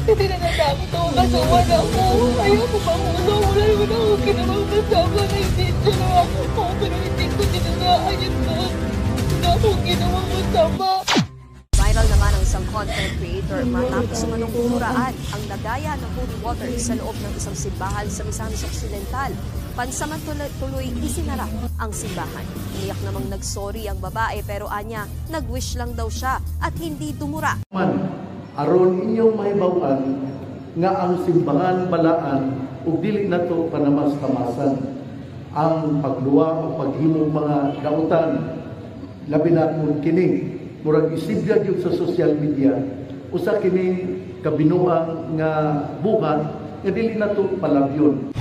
Kasi natatakot ako kasuhan ako. Ayoko mahulog. Wala naman ako ginawang masama na video na ako. Pero hindi ko dinadaan yun doon. Wala akong ginawang masama. Viral naman ang isang content creator matapos manong kumuraan ang lagaya ng holy water sa loob ng isang simbahan sa Misamis Occidental. Pansamantala-tuloy isinara ang simbahan. Iniyak namang nagsorry ang babae pero anya, nag-wish lang daw siya at hindi dumura. Man, aron inyong mahibaw-an nga ang simbahan balaan ug dili nato panamas-tamasan ang pagluwa o paghimong mga dautan labi na kung kini murag isibya gyud sa social media usa kini kabinuang nga buhat nga dili nato palabyon.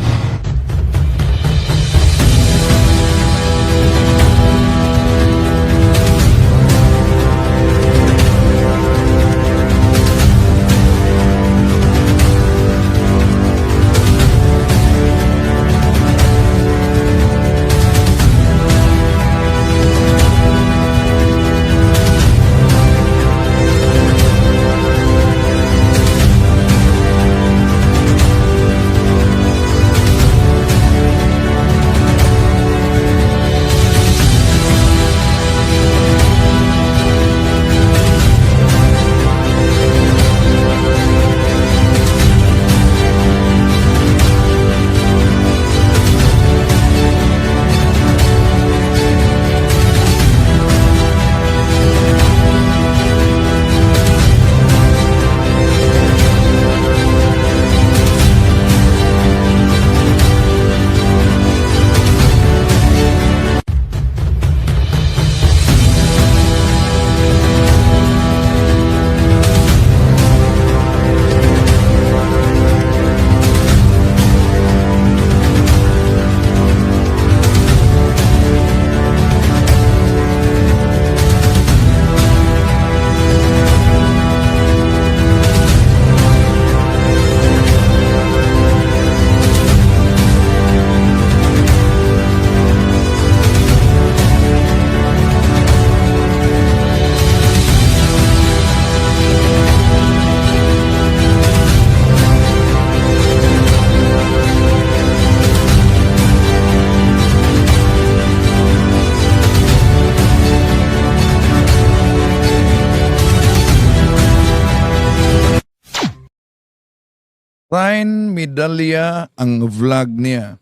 Ryan Medalla ang vlog niya.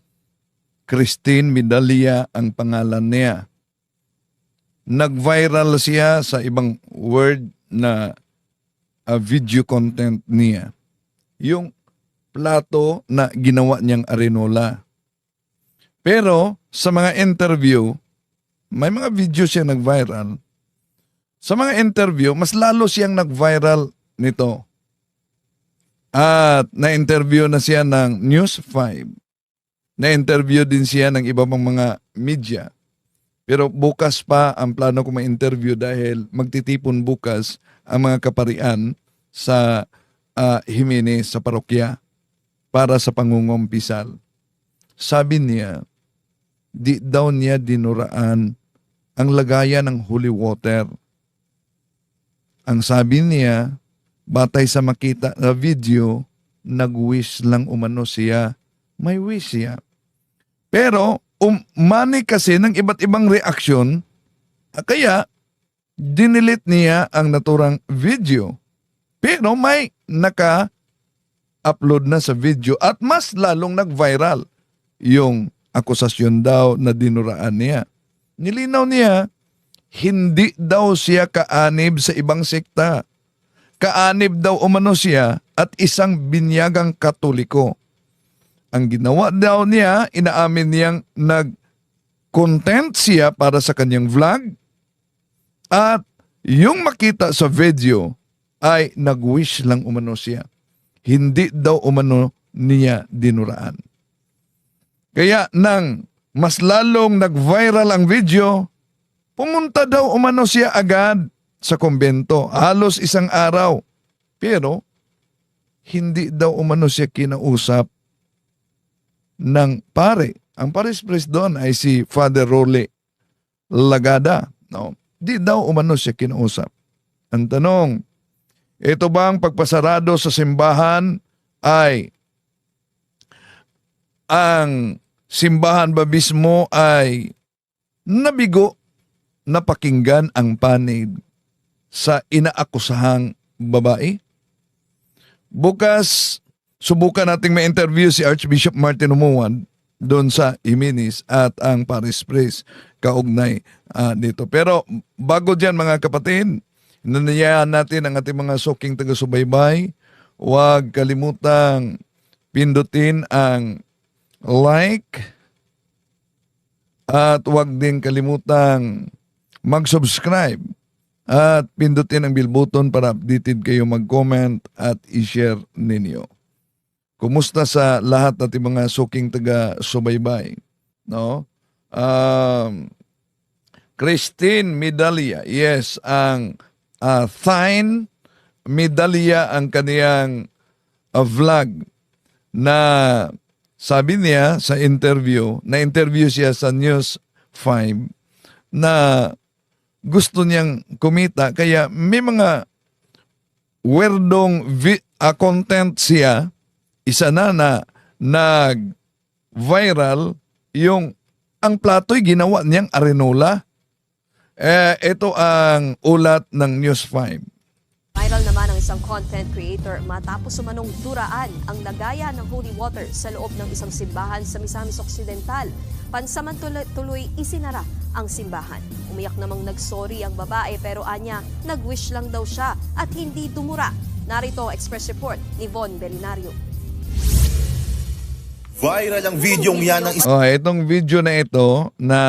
Christine Medalla ang pangalan niya. Nag-viral siya sa ibang word na video content niya. Yung plato na ginawa niyang arenola. Pero sa mga interview, may mga video siya nag-viral. Sa mga interview, mas lalo siyang nag-viral nito. At na-interview na siya ng News 5. Na-interview din siya ng iba pang mga media. Pero bukas pa ang plano ko ma-interview dahil magtitipon bukas ang mga kaparian sa Jimenez sa parokya para sa pangungumpisal. Sabi niya, di daw niya dinuraan ang lagayan ng holy water. Ang sabi niya, batay sa makita na video, nag-wish lang umano siya. May wish siya. Pero, umani kasi ng iba't ibang reaksyon, kaya, dinilit niya ang naturang video. Pero may naka-upload na sa video at mas lalong nag-viral yung akusasyon daw na dinuraan niya. Nilinaw niya, hindi daw siya kaanib sa ibang sekta. Kaanib daw umano siya at isang binyagang Katoliko. Ang ginawa daw niya, inaamin niyang nag-content siya para sa kanyang vlog at yung makita sa video ay nag-wish lang umano siya. Hindi daw umano niya dinuraan. Kaya nang mas lalong nag-viral ang video, pumunta daw umano siya agad sa kumbento, halos isang araw. Pero, hindi daw umano siya kinausap ng pare. Ang pares-pres doon ay si Father Role Lagada. No? Di daw umano siya kinausap. Ang tanong, Ito bang pagpasarado sa simbahan ay ang simbahan ba mismo ay nabigo na pakinggan ang panig sa inaakusahang babae? Bukas, subukan nating ma-interview si Archbishop Martin Umuan doon sa Iminis at ang Paris Priest kaugnay dito. Pero bago dyan mga kapatid, nanayaan natin ang ating mga suking taga-subaybay. Huwag kalimutang pindutin ang like at huwag din kalimutang mag-subscribe at pindutin ang bell button para updated kayo mag-comment at i-share ninyo. Kumusta sa lahat nating mga suking taga-subaybay? No? Christine Medalia, yes, ang Thine Medalia ang kaniyang vlog na sabi niya sa interview, na-interview siya sa News 5 na gusto niyang kumita kaya may mga weirdong content siya. Isa na nag-viral yung ang plato'y ginawa niyang arenola. Ito ang ulat ng News 5. Viral naman ang isang content creator matapos umanong duraan ang lagayan ng holy water sa loob ng isang simbahan sa Misamis Occidental. Pansamantuloy isinara ang simbahan. Umiyak namang nagsorry ang babae pero anya, nag-wish lang daw siya at hindi dumura. Narito ang express report ni Von Belinario. Viral ang videong yan ng Itong video na ito na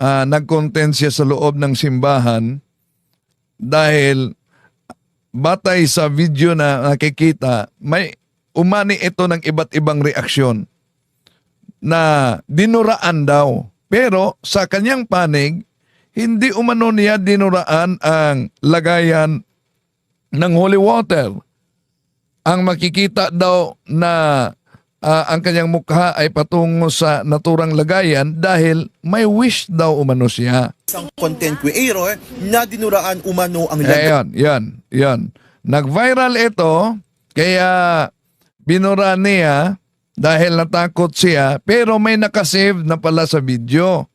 nag-content siya sa loob ng simbahan dahil batay sa video na nakikita, may umani ito ng iba't ibang reaksyon na dinuraan daw. Pero sa kanyang panig, hindi umano niya dinuraan ang lagayan ng holy water. Ang makikita daw na ang kanyang mukha ay patungo sa naturang lagayan dahil may wish daw umano siya. isang content creator na dinuraan umano ang lagayan. Yan. Nag-viral ito, kaya binura niya dahil natakot siya, pero may nakasave na pala sa video.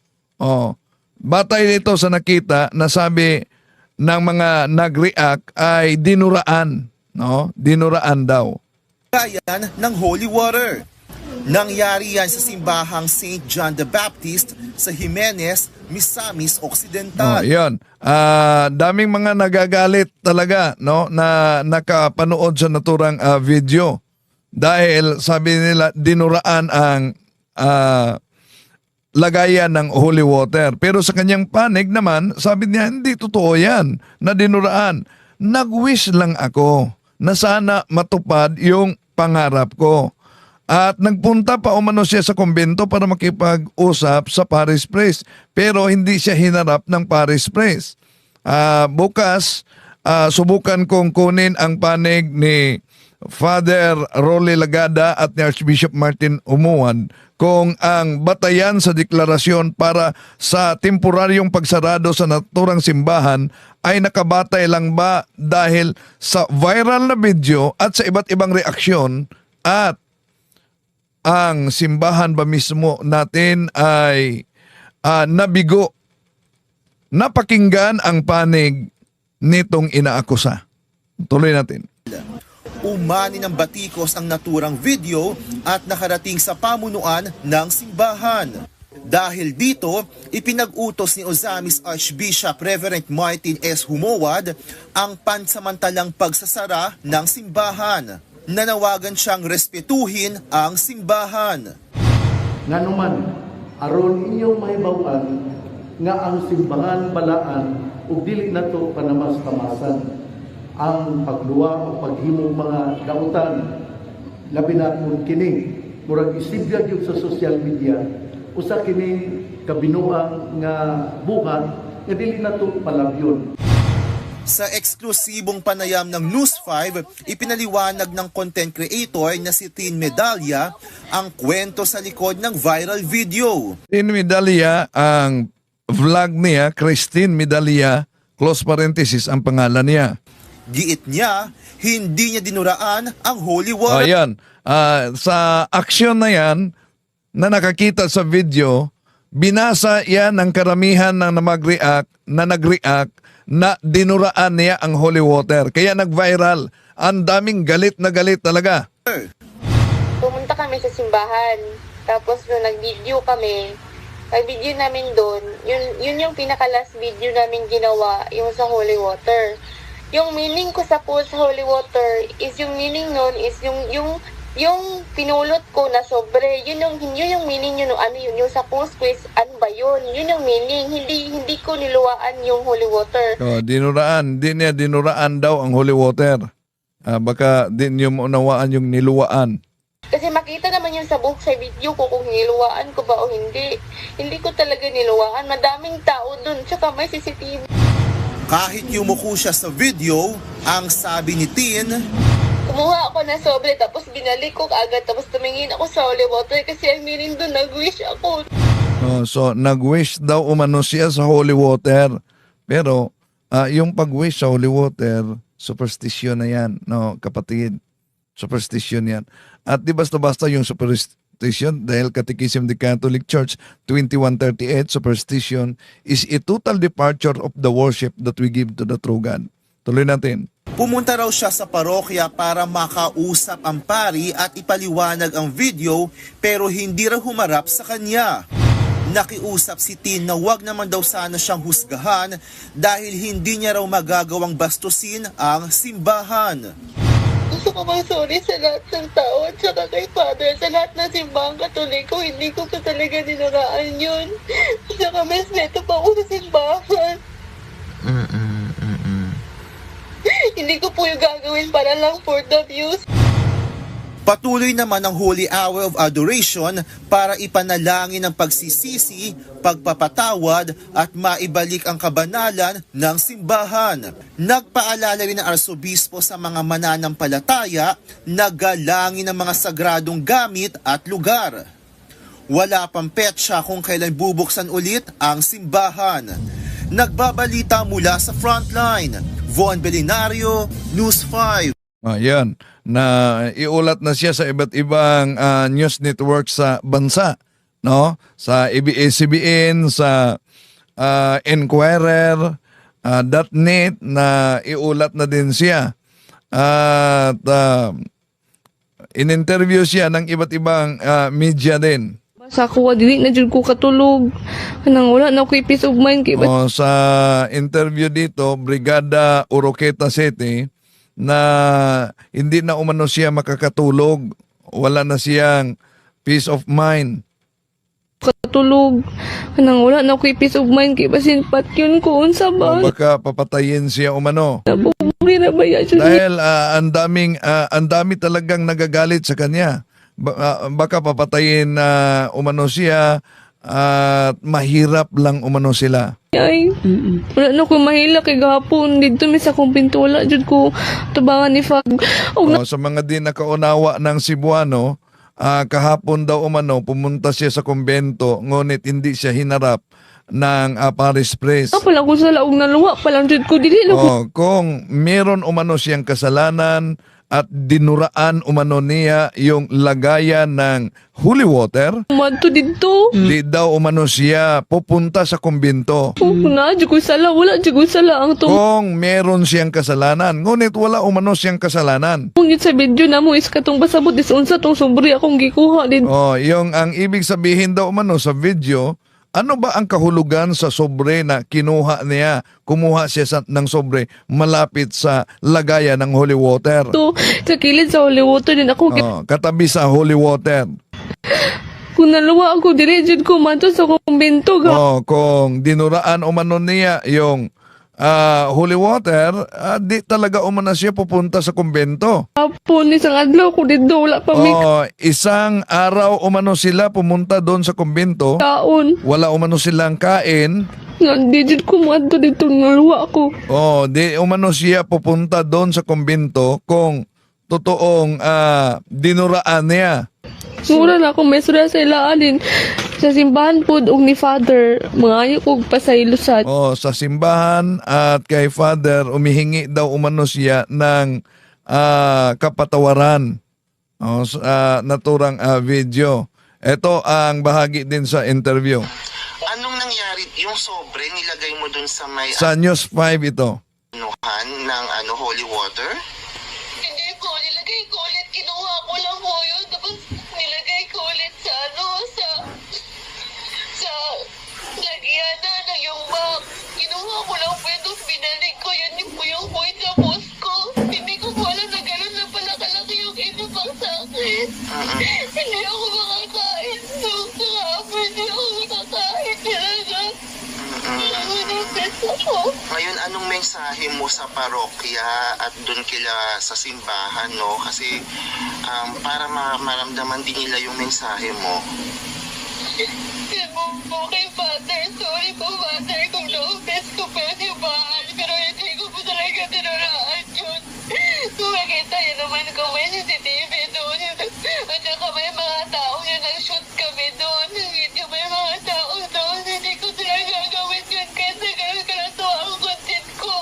Batay nito sa nakita na sabi ng mga nag-react ay dinuraan. Dinuraan daw. Lagayan ng holy water. Nangyari yan sa simbahang St. John the Baptist sa Jimenez, Misamis Occidental. Yan. Daming mga nagagalit talaga na nakapanood sa naturang video. Dahil sabi nila dinuraan ang lagayan ng holy water. Pero sa kanyang panig naman, sabi niya hindi totoo yan na dinuraan. Nag-wish lang ako na sana matupad yung pangarap ko. At nagpunta pa umano siya sa kumbento para makipag-usap sa Paris Priest. Pero hindi siya hinarap ng Paris Priest. Bukas, subukan kong kunin ang panig ni Father Rolly Lagada at ni Archbishop Martin Umuan kung ang batayan sa deklarasyon para sa temporaryong pagsarado sa naturang simbahan ay nakabatay lang ba dahil sa viral na video at sa iba't ibang reaksyon at ang simbahan ba mismo natin ay nabigo, napakinggan ang panig nitong inaakusa. Tuloy natin. Umani ng batikos ang naturang video at nakarating sa pamunuan ng simbahan. Dahil dito, ipinag-utos ni Ozamis Archbishop Reverend Martin S. Humowad ang pansamantalang pagsasara ng simbahan. Nanawagan siyang respetuhin ang simbahan. Nga naman, aron inyong mahibawan nga ang simbahan balaan ug dili nato panamas-tamasan ang pagluwa o paghimong mga dautan labi na kung kini murag isibya gyud sa social media usa kini kabinuang nga buhat nga dili nato palabyon. Sa eksklusibong panayam ng News 5, ipinaliwanag ng content creator na si Tin Medalia ang kwento sa likod ng viral video. Tin Medalia, ang vlog niya, Christine Medalia, close parenthesis ang pangalan niya. Giit niya, hindi niya dinuraan ang holy O water. yan, sa aksyon na yan, na nakakita sa video, binasa yan ng karamihan ng nag-react na dinuraan niya ang holy water. Kaya nag-viral. Ang daming galit na galit talaga. Pumunta kami sa simbahan. Tapos nung nag-video kami, pag-video namin doon, yun yung pinaka-last video namin ginawa, yung sa holy water. Yung meaning ko sa post holy water is yung meaning nun is yung pinulot ko na sobre, yun yung meaning yun, ano yun, yung sa post quiz, ano ba yun? Yun yung meaning, hindi ko niluwaan yung holy water. O, dinuraan. Di niya dinuraan daw ang holy water. Baka di niyo maunawaan yung niluwaan. Kasi makita naman yun sa book, sa video ko kung niluwaan ko ba o hindi. Hindi ko talaga niluwaan, madaming tao dun, tsaka may CCTV. Kahit yumuko siya sa video, ang sabi ni Tin, Kumuha ako ng sobre, tapos binalik ko kaagad, tapos tumingin ako sa holy water kasi ang meaning dun, nag-wish ako. So, nag-wish daw umano siya sa holy water. Pero, yung pag-wish sa holy water, superstition na yan, no, kapatid. Superstition yan. At di basta-basta yung superstition, dahil Catechism of the Catholic Church 2138, superstition is a total departure of the worship that we give to the true God. Tuloy natin. pumunta raw siya sa parokya para makausap ang pari at ipaliwanag ang video pero hindi raw humarap sa kanya. Nakiusap si Tin na wag naman daw sana siyang husgahan dahil hindi niya raw magagawang bastusin ang simbahan. Gusto ko mag-sorry sa lahat ng tao at saka kay Father, sa lahat ng simbahang Katoliko. Hindi ko pa talaga dinaraan yun. At saka mas neto pa ako sa simbahan. Hindi ko po yung gagawin para lang for the views. Patuloy naman ang Holy Hour of Adoration para ipanalangin ang pagsisisi, pagpapatawad at maibalik ang kabanalan ng simbahan. Nagpaalala rin ang arsobispo sa mga mananampalataya na galangin ang mga sagradong gamit at lugar. Wala pang petsa kung kailan bubuksan ulit ang simbahan. Nagbabalita mula sa Frontline, Von Belinario, News 5. Ayan, na iulat na siya sa iba't ibang news network sa bansa, no? Sa ABS-CBN, sa Enquirer, .net na iulat na din siya. At in-interview siya ng iba't ibang media din. Sa ako, dili na dyan ko katulog. Nang wala na ako peace of mind. Sa interview dito, Brigada Oroqueta City, na hindi na umano siya makakatulog. Wala na siyang peace of mind. Katulog. Nang wala na ako peace of mind. Kaya basin pat yun ko. Unsa O ba? baka papatayin siya umano. Nabubuhay na ba yan? Dahil ang dami talagang nagagalit sa kanya. Baka papatayin na umano siya at mahirap lang umano sila. Ay, wala na ko mahila kay gahapon. Dito mi sa kong pinto. Wala dyan ko tabangan ni Fag. Sa mga di nakaunawa ng Cebuano, kahapon daw umano pumunta siya sa kumbento ngunit hindi siya hinarap ng Paris Press. Pala ko sa laog na luwa. Palang dyan ko. Dili na ko. Kung meron umano siyang kasalanan at dinuraan umano niya yung lagayan ng holy water, Madto dito. di daw umano siya pupunta sa kumbento. Na, dyan ko sala. Wala dyan ko sala. Ang Kung meron siyang kasalanan, ngunit wala umano siyang kasalanan. tungit sa video na mo is katong pasabot is unsa tong sobre akong gikuha din. Yung ang ibig sabihin daw umano sa video, ano ba ang kahulugan sa sobre na kinuha niya? Kumuha siya ng sobre malapit sa lagayan ng holy water. To sa kilid sa holy water din ako. Katabi sa holy water. Kung naluwa ako dili dyan ko manto sa kumbento ga. Kung dinuraan umano niya yung holy water, di talaga umano siya pupunta sa kumbento. Hapon isang adlaw ko dito wala pa may Isang araw umano sila pumunta doon sa kumbento. kaon. Wala umano silang kain. Di dyan ko manto dito naluwa ako. Di umano siya pupunta doon sa kumbento kung totoong dinuraan niya. Mura na ako may sura sa ilaan din. Sa simbahan po og ni Father, mga kog pasaylosan. Sa simbahan at kay Father, umihingi daw umano siya ng kapatawaran sa naturang video. Ito ang bahagi din sa interview. Anong nangyari? Yung sobre, nilagay mo dun sa may Sa News 5 ito. anuhan ng holy water? Hindi po, nilagay ko ulit. Kinuha ko lang po yun. Tapos nilagay ko ulit sa lagyan na ng yung bag. Kinuha ko lang po yun. Tapos binalik ko yun yung po yung point sa post ko. Hindi ko po alam na gano'n na pala kalaki yung inubang sa akin. Hindi ako makakain. Kahapon hindi ako makakain. Talaga. Nangunipis ako. Ngayon, anong mensahe mo sa parokya at dun kila sa simbahan, no? Kasi para maramdaman din nila yung mensahe mo. Sabi po kay Father, sorry po Father kung na-offense ko pa yung bahan, pero hindi ko po talaga tinuraan yun. Kung makita yun naman kung may CCTV doon, at saka may mga tao yun, nag-shoot kami doon, yung may mga tao doon, hindi ko talaga gagawin yun kahit na gano'n kalato ang content ko.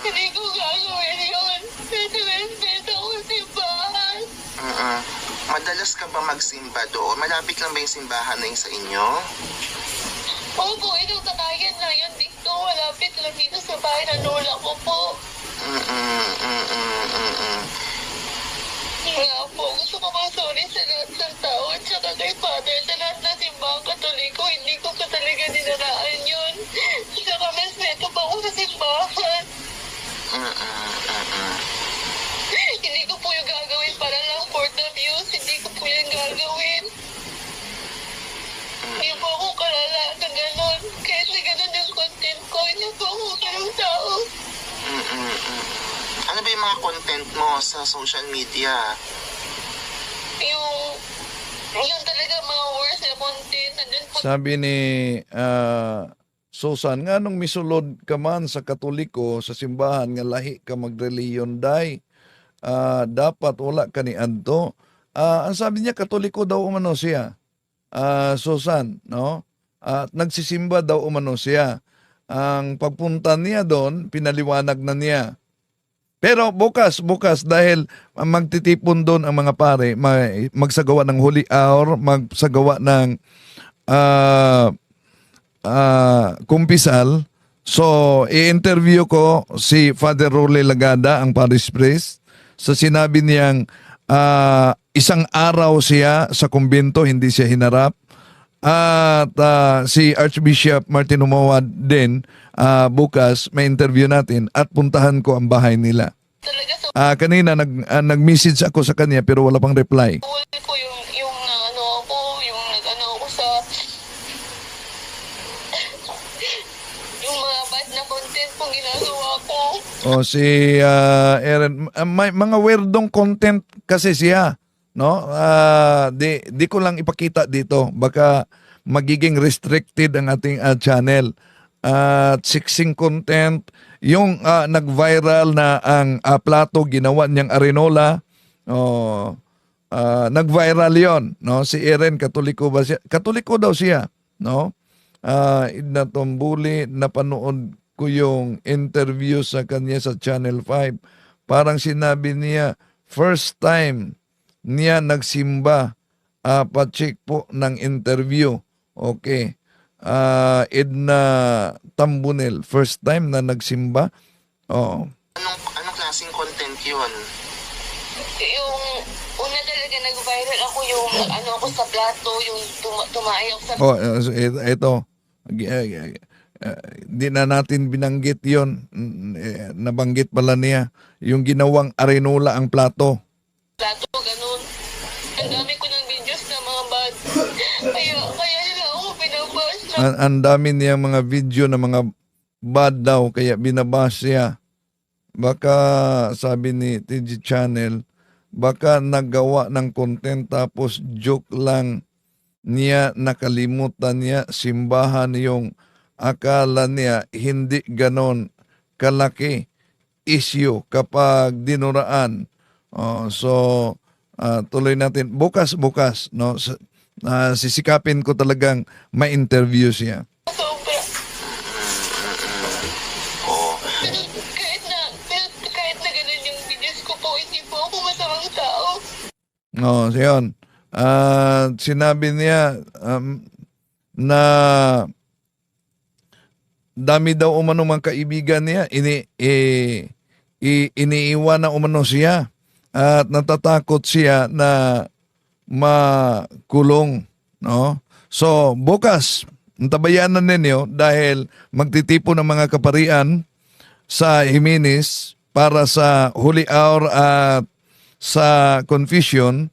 Hindi ko gagawin yun. Respeto ko simbahan. Madalas ka ba magsimba doon? Malapit lang ba yung simbahan na yung sa inyo? Opo, itong takayan na yun dito, malapit lang dito sa bahay ng lola ko po. Kaya po, gusto ko mag-sorry sa lahat ng tao at saka kay Father, sa lahat ng simbahang Katoliko, hindi ko pa talaga dinaraan yun. Saka respeto pa ako sa simbahan. Hindi ko po yung gagawin para lang for the views, hindi ko po yung gagawin. Hindi po ako kalala na gano'n. Kahit na gano'n yung content ko, hindi po ako ganong tao. Ano ba yung mga content mo sa social media? Yung talaga mga words na content, nandun po. Sabi ni Susan, nga nung misulod ka man sa Katoliko, sa simbahan, nga lahi ka magreliyon day, dapat wala ka ni adto. Ang sabi niya, Katoliko daw umano siya. Susan, no? At nagsisimba daw umano siya. Ang pagpunta niya doon, pinaliwanag na niya. Pero bukas dahil magtitipon doon ang mga pare, magsagawa ng holy hour, magsagawa ng kumpisal. So, i-interview ko si Father Rolly Lagada, ang parish priest. So, sinabi niyang isang araw siya sa kumbento, hindi siya hinarap. At si Archbishop Martin Humawad din, bukas may interview natin at puntahan ko ang bahay nila. Talaga so Kanina nag-message ako sa kanya pero wala pang reply. cool ko yung ano ako, yung nag-ano ako sa yung mga bad na content kung ginagawa ko. Si Aaron, may mga weirdong content kasi siya, no? Di ko lang ipakita dito, baka magiging restricted ang ating channel. Sexing content, yung nag-viral na ang plato ginawa niyang arenola. Nag-viral yon, no? Si Aaron, Katoliko ba siya? Katoliko daw siya, no? Edna Tombuli, napanood ko yung interview sa kanya sa Channel 5. Parang sinabi niya, first time niya nagsimba, pa-check po ng interview. Okay. Edna Tambunel, first time na nagsimba. Oo. Anong klaseng content yun? Yung una talaga nag-viral ako yung ano ako sa plato, yung tumayo sa Ito. Di na natin binanggit yon. Nabanggit pala niya. Yung ginawang arenola ang plato. plato, ganun. Ang dami ko ng videos na mga bad. Kaya nila ako pinabash na. Ang dami niya mga video na mga bad daw kaya binabash siya. Baka sabi ni TG Channel, baka nagawa ng content tapos joke lang niya, nakalimutan niya, simbahan yung akala niya hindi ganon kalaki issue kapag dinuraan. So tuloy natin bukas, no? sisikapin ko talagang ma-interview siya. Sobra. Oo. Kahit na ganun yung videos ko po, hindi po ako masamang tao. Oh, so yun. Sinabi niya na dami daw umano mga kaibigan niya, iniiwan na umano siya at natatakot siya na makulong, no? So, bukas, tabayan na ninyo dahil magtitipon ng mga kaparian sa Jimenez para sa holy hour at sa confession.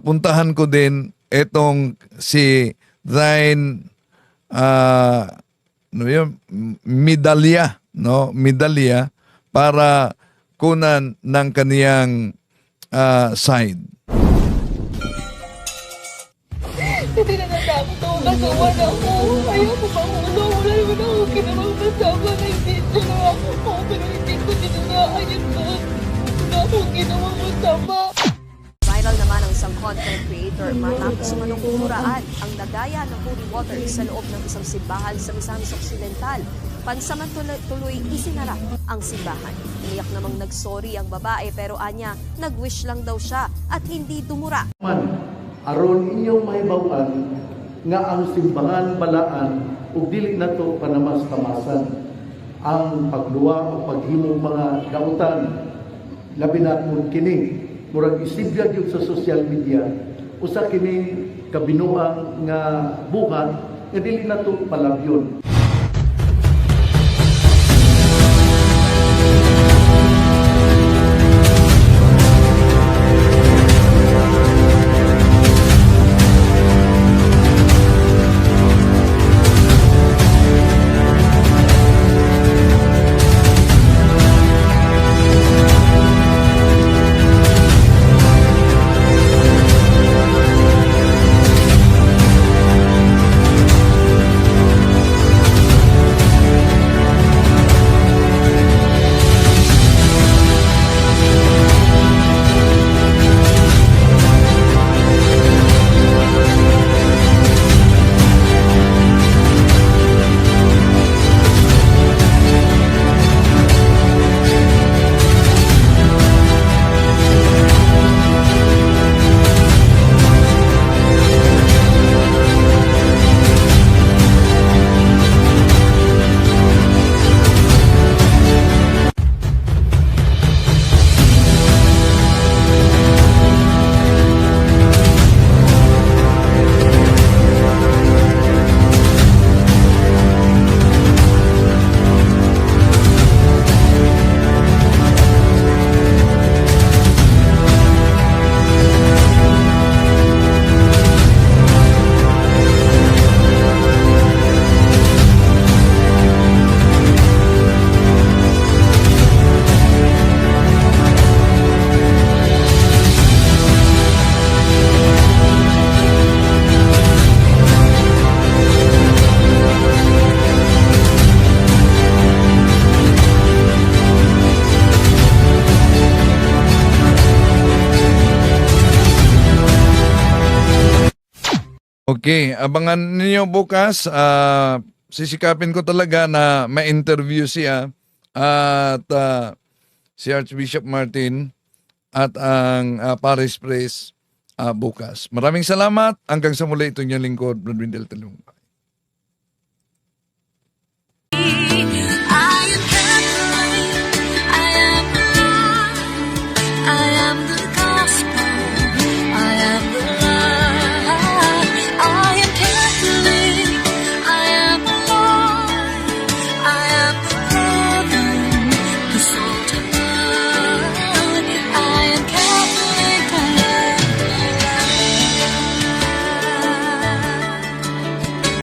Puntahan ko din etong si Ryan medalya, no? Medalya para kunan ng kaniyang side. Kasi natatakot ako kasuhan ako. Ayoko mahulog. Wala naman ako kinamang kasama. Nag-video na ako po. Pero hindi ko dinunaan yun doon. Wala akong ginawang masama. Viral naman ang isang content creator matapos umanong kumuraan ang dagaya ng holy water sa loob ng isang simbahan sa Misamis Occidental. Pansamantuloy isinara ang simbahan. Iniyak namang nagsorry ang babae pero anya, nag-wish lang daw siya at hindi dumura. Man, aron inyong mahibaw-an nga ang simbahan balaan ug dili nato panamas-tamasan ang pagluwa o paghimong mga dautan labi na kung kini murag isibya gyud sa social media usa kini kabinuang nga buhat nga dili nato palabyon. Okay, abangan ninyo bukas. Sisikapin ko talaga na ma-interview siya at si Archbishop Martin at ang Paris Press bukas. Maraming salamat. Hanggang sa muli, ito yung lingkod, Brad Windel Talunga.